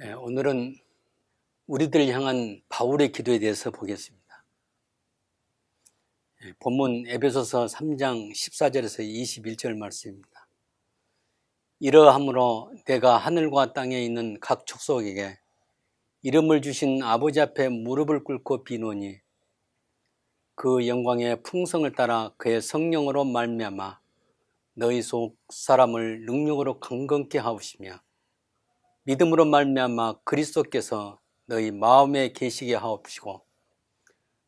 오늘은 우리들 향한 바울의 기도에 대해서 보겠습니다. 본문 에베소서 3장 14절에서 21절 말씀입니다. 이러함으로 내가 하늘과 땅에 있는 각 족속에게 이름을 주신 아버지 앞에 무릎을 꿇고 비노니 그 영광의 풍성을 따라 그의 성령으로 말미암아 너희 속 사람을 능력으로 강건케 하옵시며 믿음으로 말미암아 그리스도께서 너희 마음에 계시게 하옵시고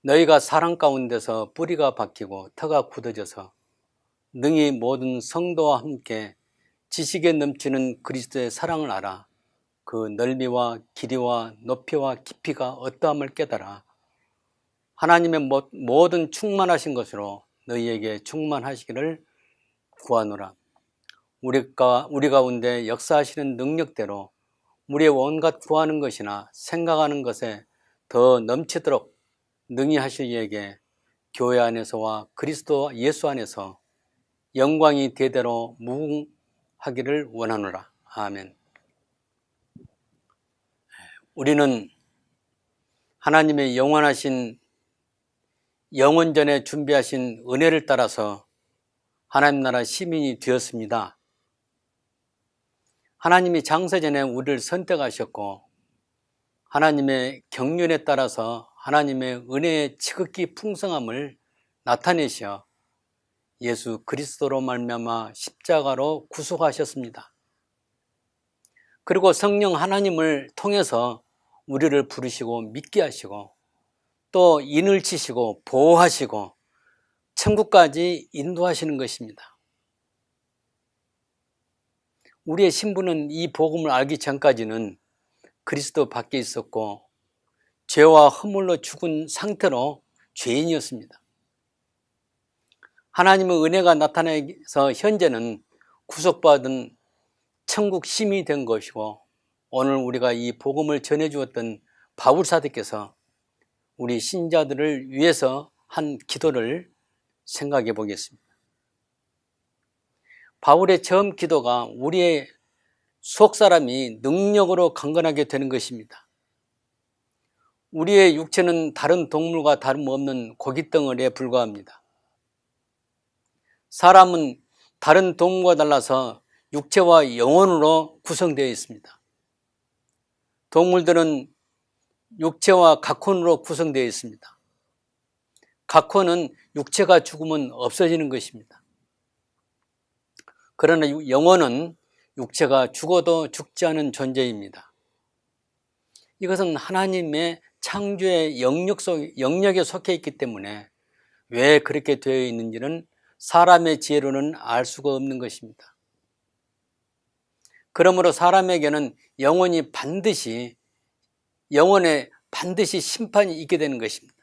너희가 사랑 가운데서 뿌리가 박히고 터가 굳어져서 능히 모든 성도와 함께 지식에 넘치는 그리스도의 사랑을 알아 그 넓이와 길이와 높이와 깊이가 어떠함을 깨달아 하나님의 모든 충만하신 것으로 너희에게 충만하시기를 구하노라. 우리 가운데 역사하시는 능력대로 우리의 온갖 구하는 것이나 생각하는 것에 더 넘치도록 능히 하실 이에게 교회 안에서와 그리스도 예수 안에서 영광이 대대로 무궁하기를 원하노라. 아멘. 우리는 하나님의 영원하신 영원전에 준비하신 은혜를 따라서 하나님 나라 시민이 되었습니다. 하나님이 장세전에 우리를 선택하셨고 하나님의 경륜에 따라서 하나님의 은혜의 지극히 풍성함을 나타내셔 예수 그리스도로 말미암아 십자가로 구속하셨습니다. 그리고 성령 하나님을 통해서 우리를 부르시고 믿게 하시고 또 인을 치시고 보호하시고 천국까지 인도하시는 것입니다. 우리의 신분은 이 복음을 알기 전까지는 그리스도 밖에 있었고 죄와 허물로 죽은 상태로 죄인이었습니다. 하나님의 은혜가 나타나서 현재는 구속받은 천국 시민이 된 것이고 오늘 우리가 이 복음을 전해주었던 바울 사도께서 우리 신자들을 위해서 한 기도를 생각해 보겠습니다. 바울의 처음 기도가 우리의 속사람이 능력으로 강건하게 되는 것입니다. 우리의 육체는 다른 동물과 다름없는 고깃덩어리에 불과합니다. 사람은 다른 동물과 달라서 육체와 영혼으로 구성되어 있습니다. 동물들은 육체와 각혼으로 구성되어 있습니다. 각혼은 육체가 죽으면 없어지는 것입니다. 그러나 영혼은 육체가 죽어도 죽지 않은 존재입니다. 이것은 하나님의 창조의 영역에 속해 있기 때문에 왜 그렇게 되어 있는지는 사람의 지혜로는 알 수가 없는 것입니다. 그러므로 사람에게는 영원에 반드시 심판이 있게 되는 것입니다.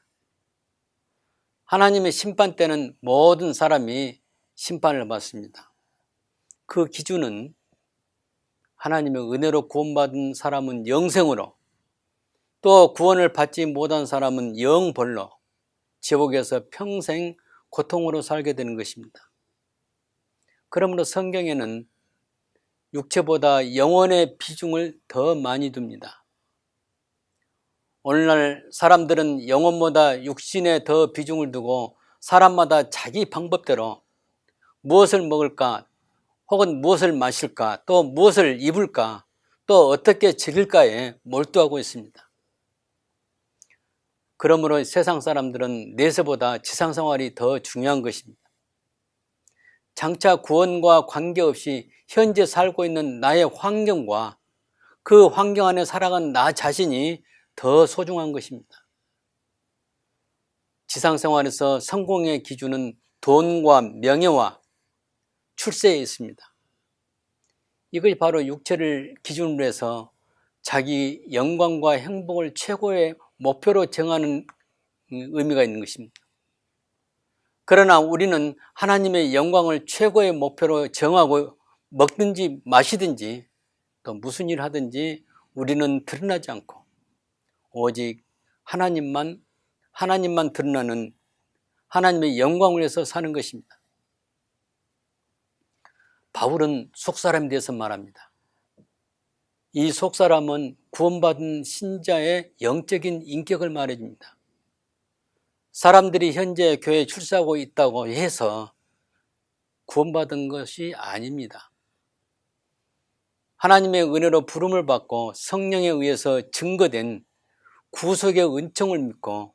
하나님의 심판 때는 모든 사람이 심판을 받습니다. 그 기준은 하나님의 은혜로 구원받은 사람은 영생으로 또 구원을 받지 못한 사람은 영벌로 지옥에서 평생 고통으로 살게 되는 것입니다. 그러므로 성경에는 육체보다 영혼의 비중을 더 많이 둡니다. 오늘날 사람들은 영혼보다 육신에 더 비중을 두고 사람마다 자기 방법대로 무엇을 먹을까 혹은 무엇을 마실까 또 무엇을 입을까 또 어떻게 즐길까에 몰두하고 있습니다. 그러므로 세상 사람들은 내세보다 지상생활이 더 중요한 것입니다. 장차 구원과 관계없이 현재 살고 있는 나의 환경과 그 환경 안에 살아간 나 자신이 더 소중한 것입니다. 지상생활에서 성공의 기준은 돈과 명예와 출세에 있습니다. 이것이 바로 육체를 기준으로 해서 자기 영광과 행복을 최고의 목표로 정하는 의미가 있는 것입니다. 그러나 우리는 하나님의 영광을 최고의 목표로 정하고 먹든지 마시든지 또 무슨 일을 하든지 우리는 드러나지 않고 오직 하나님만 드러나는 하나님의 영광을 위해서 사는 것입니다. 바울은 속사람에 대해서 말합니다. 이 속사람은 구원받은 신자의 영적인 인격을 말해줍니다. 사람들이 현재 교회에 출세하고 있다고 해서 구원받은 것이 아닙니다. 하나님의 은혜로 부름을 받고 성령에 의해서 증거된 구속의 은총을 믿고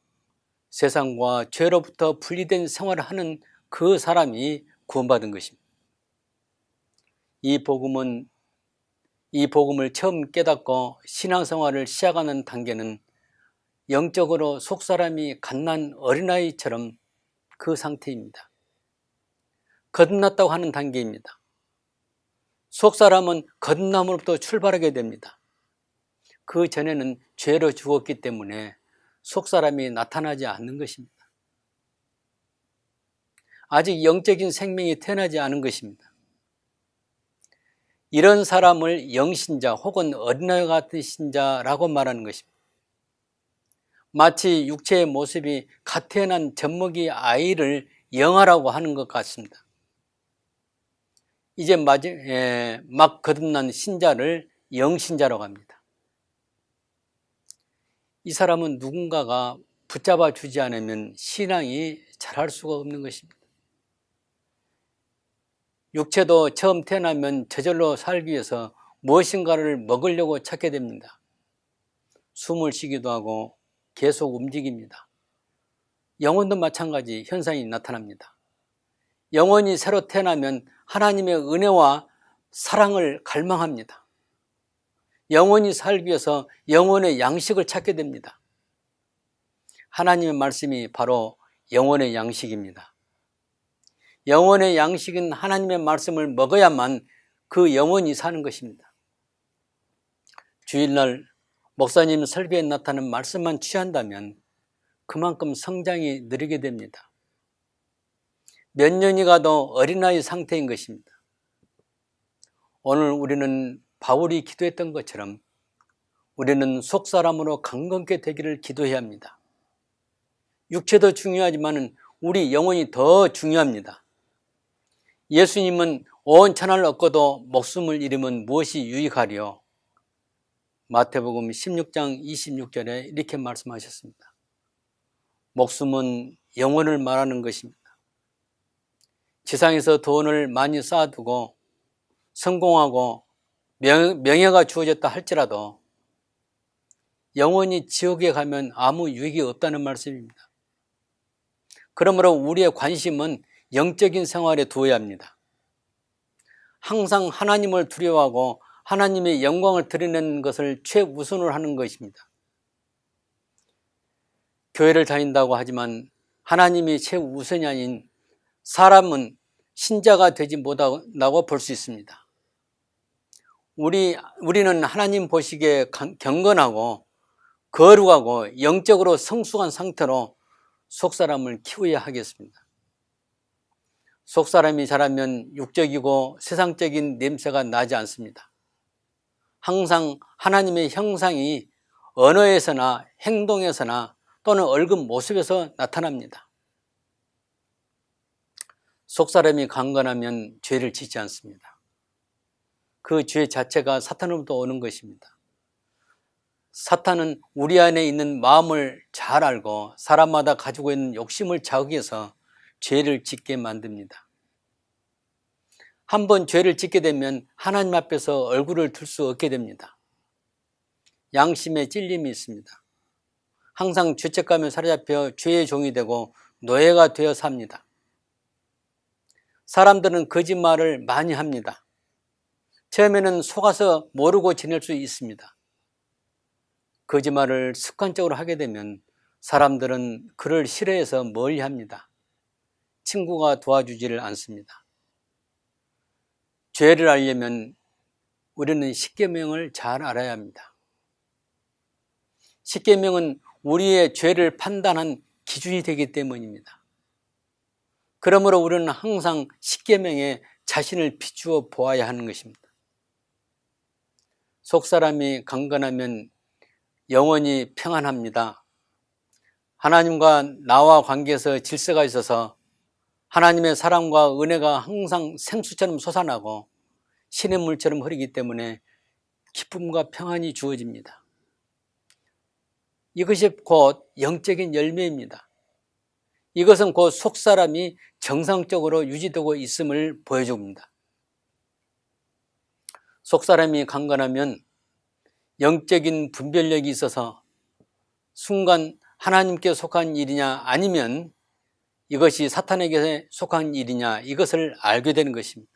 세상과 죄로부터 분리된 생활을 하는 그 사람이 구원받은 것입니다. 이 복음을 처음 깨닫고 신앙생활을 시작하는 단계는 영적으로 속사람이 갓난 어린아이처럼 그 상태입니다. 거듭났다고 하는 단계입니다. 속사람은 거듭남으로부터 출발하게 됩니다. 그 전에는 죄로 죽었기 때문에 속사람이 나타나지 않는 것입니다. 아직 영적인 생명이 태어나지 않은 것입니다. 이런 사람을 영신자 혹은 어린아이 같은 신자라고 말하는 것입니다. 마치 육체의 모습이 갓 태어난 젖먹이 아이를 영아라고 하는 것 같습니다. 이제 막 거듭난 신자를 영신자라고 합니다. 이 사람은 누군가가 붙잡아 주지 않으면 신앙이 자랄 수가 없는 것입니다. 육체도 처음 태어나면 저절로 살기 위해서 무엇인가를 먹으려고 찾게 됩니다. 숨을 쉬기도 하고 계속 움직입니다. 영혼도 마찬가지 현상이 나타납니다. 영혼이 새로 태어나면 하나님의 은혜와 사랑을 갈망합니다. 영혼이 살기 위해서 영혼의 양식을 찾게 됩니다. 하나님의 말씀이 바로 영혼의 양식입니다. 영혼의 양식은 하나님의 말씀을 먹어야만 그 영혼이 사는 것입니다. 주일날 목사님 설교에 나타나는 말씀만 취한다면 그만큼 성장이 느리게 됩니다. 몇 년이 가도 어린아이 상태인 것입니다. 오늘 우리는 바울이 기도했던 것처럼 우리는 속사람으로 강건케 되기를 기도해야 합니다. 육체도 중요하지만 우리 영혼이 더 중요합니다. 예수님은 온 천하를 얻고도 목숨을 잃으면 무엇이 유익하리요? 마태복음 16장 26절에 이렇게 말씀하셨습니다. 목숨은 영혼을 말하는 것입니다. 지상에서 돈을 많이 쌓아두고 성공하고 명예가 주어졌다 할지라도 영원히 지옥에 가면 아무 유익이 없다는 말씀입니다. 그러므로 우리의 관심은 영적인 생활에 두어야 합니다. 항상 하나님을 두려워하고 하나님의 영광을 드러내는 것을 최우선으로 하는 것입니다. 교회를 다닌다고 하지만 하나님이 최우선이 아닌 사람은 신자가 되지 못한다고 볼 수 있습니다. 우리는 하나님 보시기에 경건하고 거룩하고 영적으로 성숙한 상태로 속사람을 키워야 하겠습니다. 속사람이 자라면 육적이고 세상적인 냄새가 나지 않습니다. 항상 하나님의 형상이 언어에서나 행동에서나 또는 얼굴 모습에서 나타납니다. 속사람이 강건하면 죄를 짓지 않습니다. 그 죄 자체가 사탄으로부터 오는 것입니다. 사탄은 우리 안에 있는 마음을 잘 알고 사람마다 가지고 있는 욕심을 자극해서 죄를 짓게 만듭니다. 한번 죄를 짓게 되면 하나님 앞에서 얼굴을 들 수 없게 됩니다. 양심에 찔림이 있습니다. 항상 죄책감에 사로잡혀 죄의 종이 되고 노예가 되어 삽니다. 사람들은 거짓말을 많이 합니다. 처음에는 속아서 모르고 지낼 수 있습니다. 거짓말을 습관적으로 하게 되면 사람들은 그를 싫어해서 멀리합니다. 친구가 도와주지를 않습니다. 죄를 알려면 우리는 십계명을 잘 알아야 합니다. 십계명은 우리의 죄를 판단한 기준이 되기 때문입니다. 그러므로 우리는 항상 십계명에 자신을 비추어 보아야 하는 것입니다. 속사람이 강건하면 영원히 평안합니다. 하나님과 나와 관계에서 질서가 있어서 하나님의 사랑과 은혜가 항상 생수처럼 솟아나고 시냇물처럼 흐르기 때문에 기쁨과 평안이 주어집니다. 이것이 곧 영적인 열매입니다. 이것은 곧 속사람이 정상적으로 유지되고 있음을 보여줍니다. 속사람이 강건하면 영적인 분별력이 있어서 순간 하나님께 속한 일이냐 아니면 이것이 사탄에게 속한 일이냐 이것을 알게 되는 것입니다.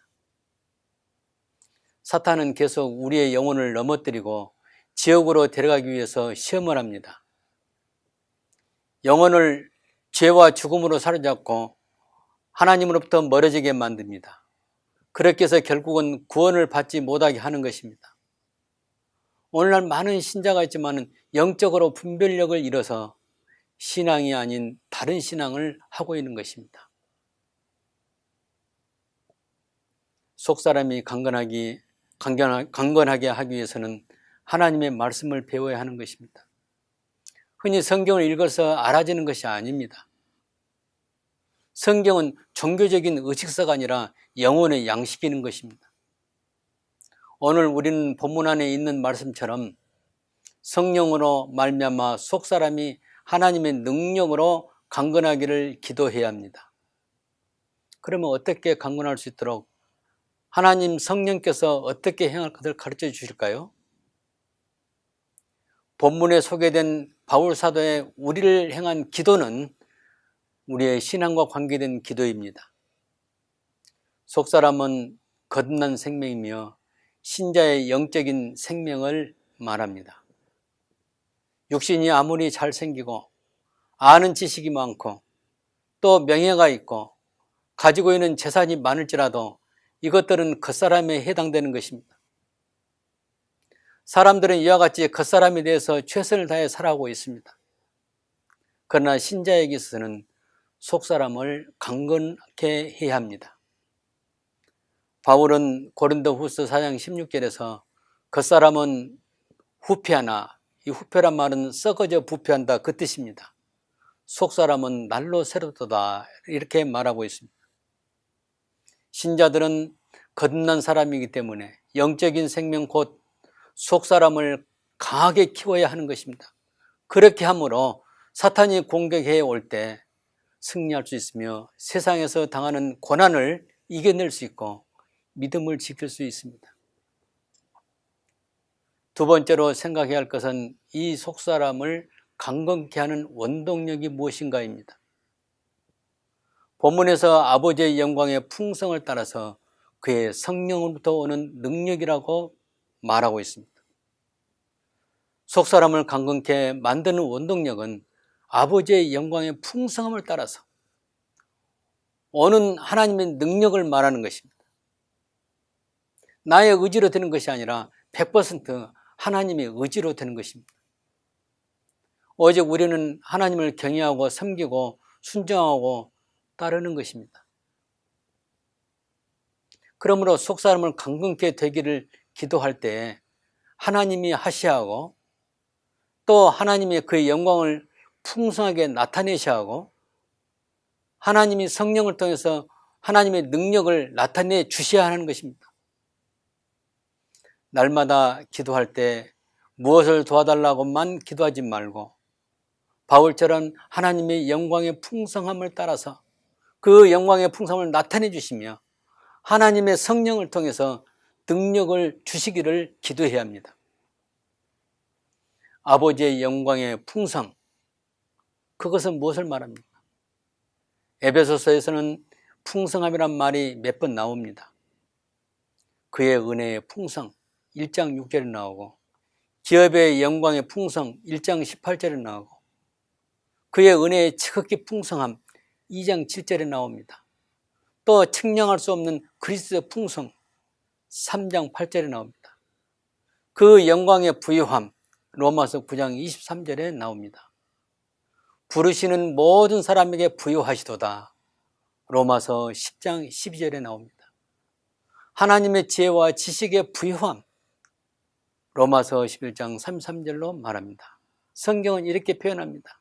사탄은 계속 우리의 영혼을 넘어뜨리고 지옥으로 데려가기 위해서 시험을 합니다. 영혼을 죄와 죽음으로 사로잡고 하나님으로부터 멀어지게 만듭니다. 그렇게 해서 결국은 구원을 받지 못하게 하는 것입니다. 오늘날 많은 신자가 있지만 영적으로 분별력을 잃어서 신앙이 아닌 다른 신앙을 하고 있는 것입니다. 속사람이 강건하게 하기 위해서는 하나님의 말씀을 배워야 하는 것입니다. 흔히 성경을 읽어서 알아지는 것이 아닙니다. 성경은 종교적인 의식서가 아니라 영혼의 양식이는 것입니다. 오늘 우리는 본문 안에 있는 말씀처럼 성령으로 말미암아 속사람이 하나님의 능력으로 강건하기를 기도해야 합니다. 그러면 어떻게 강건할 수 있도록 하나님 성령께서 어떻게 행할 것을 가르쳐 주실까요? 본문에 소개된 바울 사도의 우리를 향한 기도는 우리의 신앙과 관계된 기도입니다. 속사람은 거듭난 생명이며 신자의 영적인 생명을 말합니다. 육신이 아무리 잘생기고 아는 지식이 많고 또 명예가 있고 가지고 있는 재산이 많을지라도 이것들은 겉사람에 해당되는 것입니다. 사람들은 이와 같이 겉사람에 대해서 최선을 다해 살아가고 있습니다. 그러나 신자에게 있어서는 속사람을 강건하게 해야 합니다. 바울은 고린도후서 4장 16절에서 겉사람은 후패하나, 이 후패란 말은 썩어져 부패한다 그 뜻입니다. 속사람은 날로 새롭도다 이렇게 말하고 있습니다. 신자들은 거듭난 사람이기 때문에 영적인 생명 곧 속사람을 강하게 키워야 하는 것입니다. 그렇게 함으로 사탄이 공격해 올 때 승리할 수 있으며 세상에서 당하는 고난을 이겨낼 수 있고 믿음을 지킬 수 있습니다. 두 번째로 생각해야 할 것은 이 속사람을 강건케 하는 원동력이 무엇인가입니다. 본문에서 아버지의 영광의 풍성을 따라서 그의 성령으로부터 오는 능력이라고 말하고 있습니다. 속사람을 강건케 만드는 원동력은 아버지의 영광의 풍성함을 따라서 오는 하나님의 능력을 말하는 것입니다. 나의 의지로 되는 것이 아니라 100% 하나님의 의지로 되는 것입니다. 오직 우리는 하나님을 경외하고 섬기고 순종하고 따르는 것입니다. 그러므로 속사람을 강건케 되기를 기도할 때 하나님이 하셔야 하고 또 하나님의 그의 영광을 풍성하게 나타내셔야 하고 하나님이 성령을 통해서 하나님의 능력을 나타내 주셔야 하는 것입니다. 날마다 기도할 때 무엇을 도와달라고만 기도하지 말고 바울처럼 하나님의 영광의 풍성함을 따라서 그 영광의 풍성함을 나타내 주시며 하나님의 성령을 통해서 능력을 주시기를 기도해야 합니다. 아버지의 영광의 풍성, 그것은 무엇을 말합니까? 에베소서에서는 풍성함이란 말이 몇 번 나옵니다. 그의 은혜의 풍성 1장 6절에 나오고 기업의 영광의 풍성 1장 18절에 나오고 그의 은혜의 지극히 풍성함 2장 7절에 나옵니다. 또 측량할 수 없는 그리스도의 풍성 3장 8절에 나옵니다. 그 영광의 부요함 로마서 9장 23절에 나옵니다. 부르시는 모든 사람에게 부요하시도다 로마서 10장 12절에 나옵니다. 하나님의 지혜와 지식의 부요함 로마서 11장 33절로 말합니다. 성경은 이렇게 표현합니다.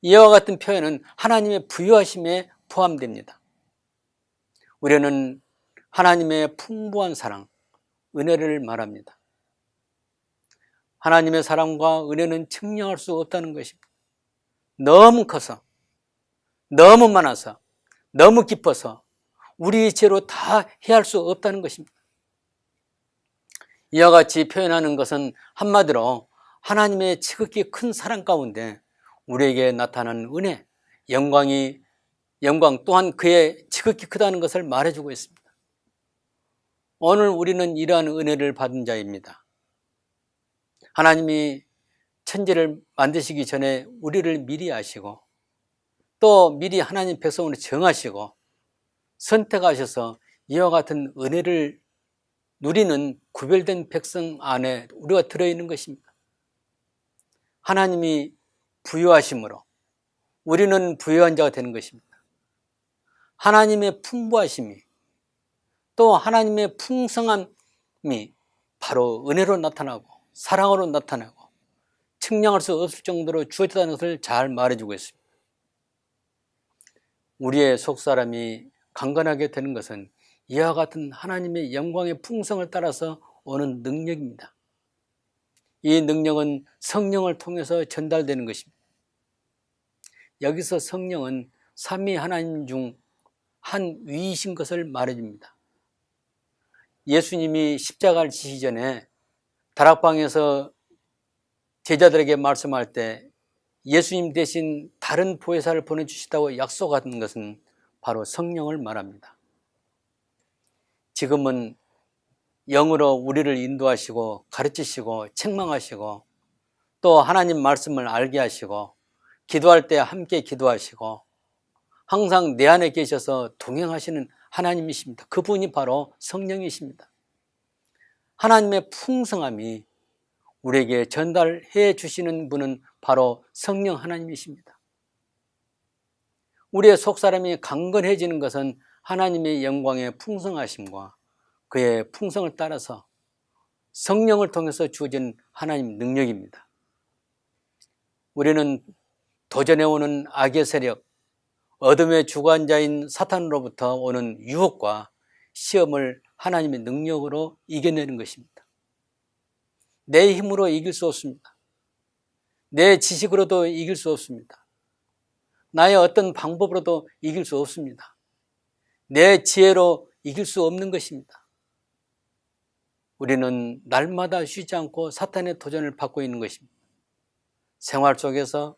이와 같은 표현은 하나님의 부요하심에 포함됩니다. 우리는 하나님의 풍부한 사랑, 은혜를 말합니다. 하나님의 사랑과 은혜는 측량할 수 없다는 것입니다. 너무 커서, 너무 많아서, 너무 깊어서 우리 죄로 다 해할 수 없다는 것입니다. 이와 같이 표현하는 것은 한마디로 하나님의 지극히 큰 사랑 가운데 우리에게 나타나는 은혜, 영광 또한 그의 지극히 크다는 것을 말해주고 있습니다. 오늘 우리는 이러한 은혜를 받은 자입니다. 하나님이 천지를 만드시기 전에 우리를 미리 아시고 또 미리 하나님 백성으로 정하시고 선택하셔서 이와 같은 은혜를 누리는 구별된 백성 안에 우리가 들어있는 것입니다. 하나님이 부유하심으로 우리는 부유한 자가 되는 것입니다. 하나님의 풍부하심이 또 하나님의 풍성함이 바로 은혜로 나타나고 사랑으로 나타나고 측량할 수 없을 정도로 주어졌다는 것을 잘 말해주고 있습니다. 우리의 속사람이 강건하게 되는 것은 이와 같은 하나님의 영광의 풍성을 따라서 오는 능력입니다. 이 능력은 성령을 통해서 전달되는 것입니다. 여기서 성령은 삼위 하나님 중 한 위이신 것을 말해줍니다. 예수님이 십자가를 지시기 전에 다락방에서 제자들에게 말씀할 때 예수님 대신 다른 보혜사를 보내주시다고 약속한 것은 바로 성령을 말합니다. 지금은 영으로 우리를 인도하시고 가르치시고 책망하시고 또 하나님 말씀을 알게 하시고 기도할 때 함께 기도하시고 항상 내 안에 계셔서 동행하시는 하나님이십니다. 그분이 바로 성령이십니다. 하나님의 풍성함이 우리에게 전달해 주시는 분은 바로 성령 하나님이십니다. 우리의 속사람이 강건해지는 것은 하나님의 영광의 풍성하심과 그의 풍성을 따라서 성령을 통해서 주어진 하나님 능력입니다. 우리는 도전해오는 악의 세력, 어둠의 주관자인 사탄으로부터 오는 유혹과 시험을 하나님의 능력으로 이겨내는 것입니다. 내 힘으로 이길 수 없습니다. 내 지식으로도 이길 수 없습니다. 나의 어떤 방법으로도 이길 수 없습니다. 내 지혜로 이길 수 없는 것입니다. 우리는 날마다 쉬지 않고 사탄의 도전을 받고 있는 것입니다. 생활 속에서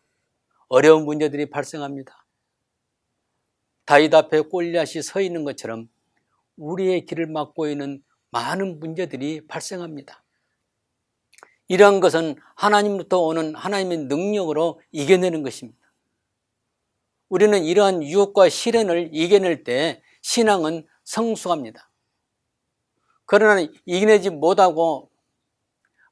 어려운 문제들이 발생합니다. 다윗 앞에 골리앗이 서 있는 것처럼 우리의 길을 막고 있는 많은 문제들이 발생합니다. 이러한 것은 하나님부터 오는 하나님의 능력으로 이겨내는 것입니다. 우리는 이러한 유혹과 시련을 이겨낼 때 신앙은 성숙합니다. 그러나 이겨내지 못하고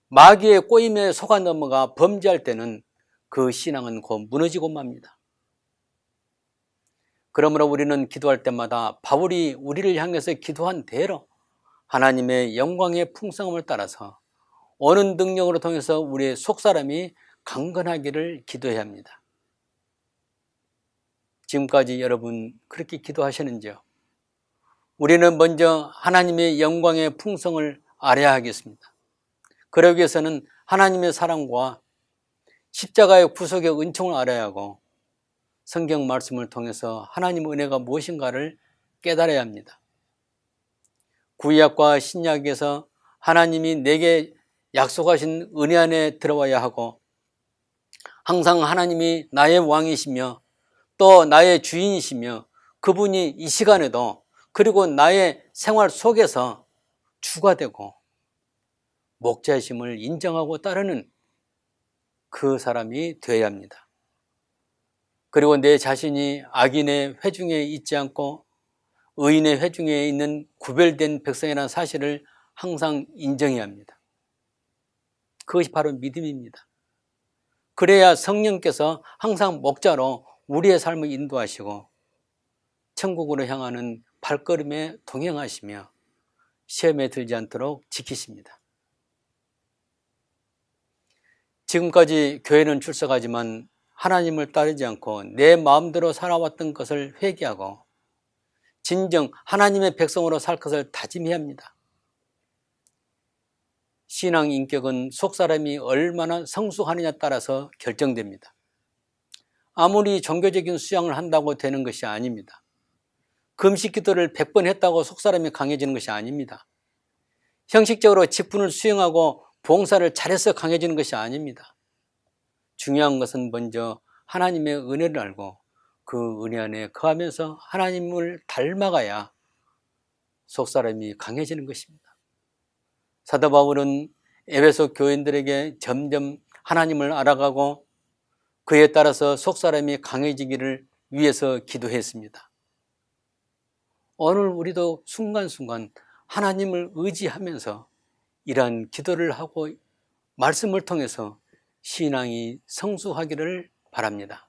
마귀의 꼬임에 속아 넘어가 범죄할 때는 그 신앙은 곧 무너지고 맙니다. 그러므로 우리는 기도할 때마다 바울이 우리를 향해서 기도한 대로 하나님의 영광의 풍성함을 따라서 오는 능력으로 통해서 우리의 속사람이 강건하기를 기도해야 합니다. 지금까지 여러분 그렇게 기도하셨는지요? 우리는 먼저 하나님의 영광의 풍성을 알아야 하겠습니다. 그러기 위해서는 하나님의 사랑과 십자가의 구속의 은총을 알아야 하고 성경 말씀을 통해서 하나님의 은혜가 무엇인가를 깨달아야 합니다. 구약과 신약에서 하나님이 내게 약속하신 은혜 안에 들어와야 하고 항상 하나님이 나의 왕이시며 또 나의 주인이시며 그분이 이 시간에도 그리고 나의 생활 속에서 주가 되고 목자이심을 인정하고 따르는 그 사람이 되어야 합니다. 그리고 내 자신이 악인의 회중에 있지 않고 의인의 회중에 있는 구별된 백성이라는 사실을 항상 인정해야 합니다. 그것이 바로 믿음입니다. 그래야 성령께서 항상 목자로 우리의 삶을 인도하시고 천국으로 향하는 발걸음에 동행하시며 시험에 들지 않도록 지키십니다. 지금까지 교회는 출석하지만 하나님을 따르지 않고 내 마음대로 살아왔던 것을 회개하고 진정 하나님의 백성으로 살 것을 다짐해야 합니다. 신앙 인격은 속 사람이 얼마나 성숙하느냐에 따라서 결정됩니다. 아무리 종교적인 수양을 한다고 되는 것이 아닙니다. 금식 기도를 100번 했다고 속 사람이 강해지는 것이 아닙니다. 형식적으로 직분을 수행하고 봉사를 잘해서 강해지는 것이 아닙니다. 중요한 것은 먼저 하나님의 은혜를 알고 그 은혜 안에 거하면서 하나님을 닮아가야 속 사람이 강해지는 것입니다. 사도 바울은 에베소 교인들에게 점점 하나님을 알아가고 그에 따라서 속 사람이 강해지기를 위해서 기도했습니다. 오늘 우리도 순간순간 하나님을 의지하면서 이러한 기도를 하고 말씀을 통해서 신앙이 성숙하기를 바랍니다.